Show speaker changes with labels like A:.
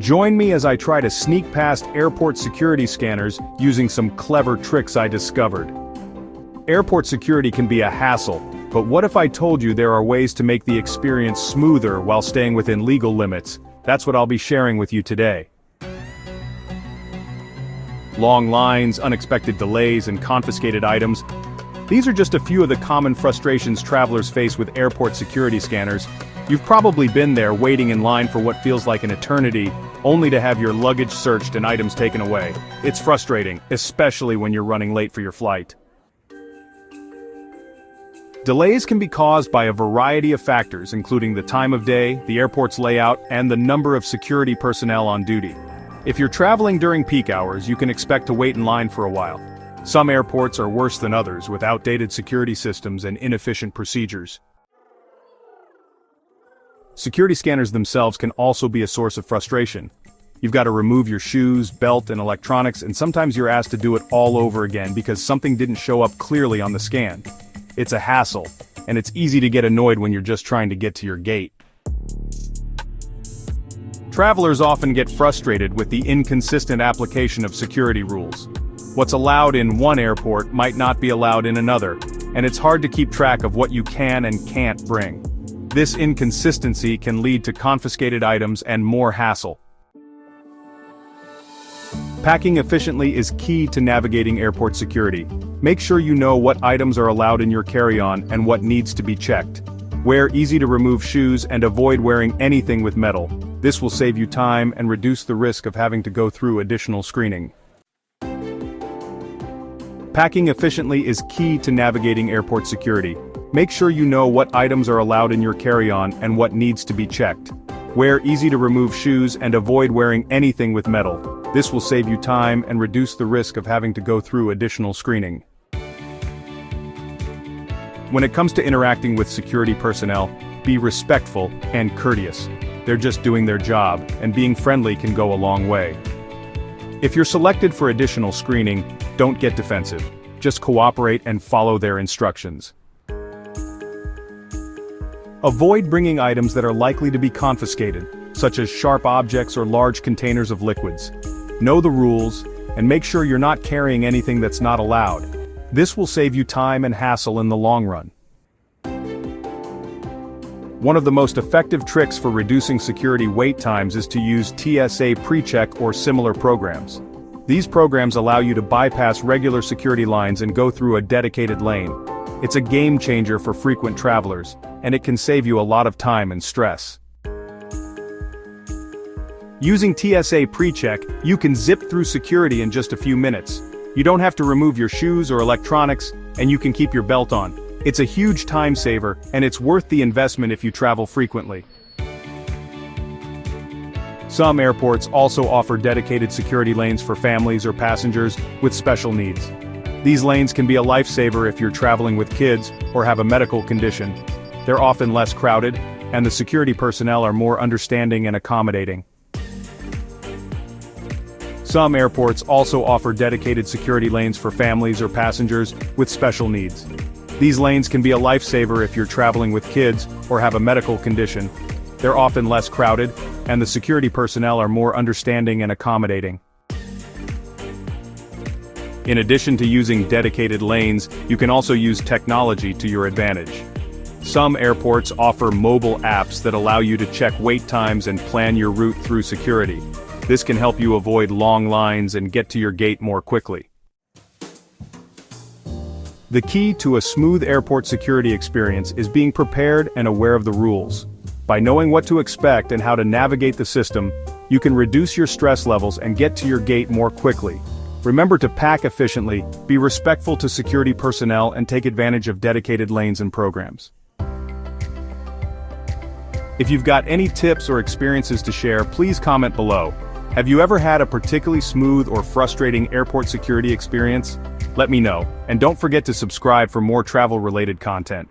A: Join me as I try to sneak past airport security scanners using some clever tricks I discovered. Airport security can be a hassle, but what if I told you there are ways to make the experience smoother while staying within legal limits? That's what I'll be sharing with you today. Long lines, unexpected delays, and confiscated items. These are just a few of the common frustrations travelers face with airport security scanners. You've probably been there waiting in line for what feels like an eternity, only to have your luggage searched and items taken away. It's frustrating, especially when you're running late for your flight. Delays can be caused by a variety of factors, including the time of day, the airport's layout, and the number of security personnel on duty. If you're traveling during peak hours, you can expect to wait in line for a while. Some airports are worse than others, with outdated security systems and inefficient procedures. Security scanners themselves can also be a source of frustration. You've got to remove your shoes, belt, and electronics, and sometimes you're asked to do it all over again because something didn't show up clearly on the scan. It's a hassle, and it's easy to get annoyed when you're just trying to get to your gate. Travelers often get frustrated with the inconsistent application of security rules. What's allowed in one airport might not be allowed in another, and it's hard to keep track of what you can and can't bring. This inconsistency can lead to confiscated items and more hassle. Packing efficiently is key to navigating airport security. Make sure you know what items are allowed in your carry-on and what needs to be checked. Wear easy-to-remove shoes and avoid wearing anything with metal. This will save you time and reduce the risk of having to go through additional screening. Packing efficiently is key to navigating airport security. Make sure you know what items are allowed in your carry-on and what needs to be checked. Wear easy-to-remove shoes and avoid wearing anything with metal. This will save you time and reduce the risk of having to go through additional screening. When it comes to interacting with security personnel, be respectful and courteous. They're just doing their job, and being friendly can go a long way. If you're selected for additional screening, don't get defensive. Just cooperate and follow their instructions. Avoid bringing items that are likely to be confiscated, such as sharp objects or large containers of liquids. Know the rules, and make sure you're not carrying anything that's not allowed. This will save you time and hassle in the long run. One of the most effective tricks for reducing security wait times is to use TSA PreCheck or similar programs. These programs allow you to bypass regular security lines and go through a dedicated lane. It's a game changer for frequent travelers, and it can save you a lot of time and stress. Using TSA PreCheck, you can zip through security in just a few minutes. You don't have to remove your shoes or electronics, and you can keep your belt on. It's a huge time saver, and it's worth the investment if you travel frequently. Some airports also offer dedicated security lanes for families or passengers with special needs. These lanes can be a lifesaver if you're traveling with kids or have a medical condition. They're often less crowded, and the security personnel are more understanding and accommodating. Some airports also offer dedicated security lanes for families or passengers with special needs. These lanes can be a lifesaver if you're traveling with kids or have a medical condition. They're often less crowded, and the security personnel are more understanding and accommodating. In addition to using dedicated lanes, you can also use technology to your advantage. Some airports offer mobile apps that allow you to check wait times and plan your route through security. This can help you avoid long lines and get to your gate more quickly. The key to a smooth airport security experience is being prepared and aware of the rules. By knowing what to expect and how to navigate the system, you can reduce your stress levels and get to your gate more quickly. Remember to pack efficiently, be respectful to security personnel, and take advantage of dedicated lanes and programs. If you've got any tips or experiences to share, please comment below. Have you ever had a particularly smooth or frustrating airport security experience? Let me know, and don't forget to subscribe for more travel-related content.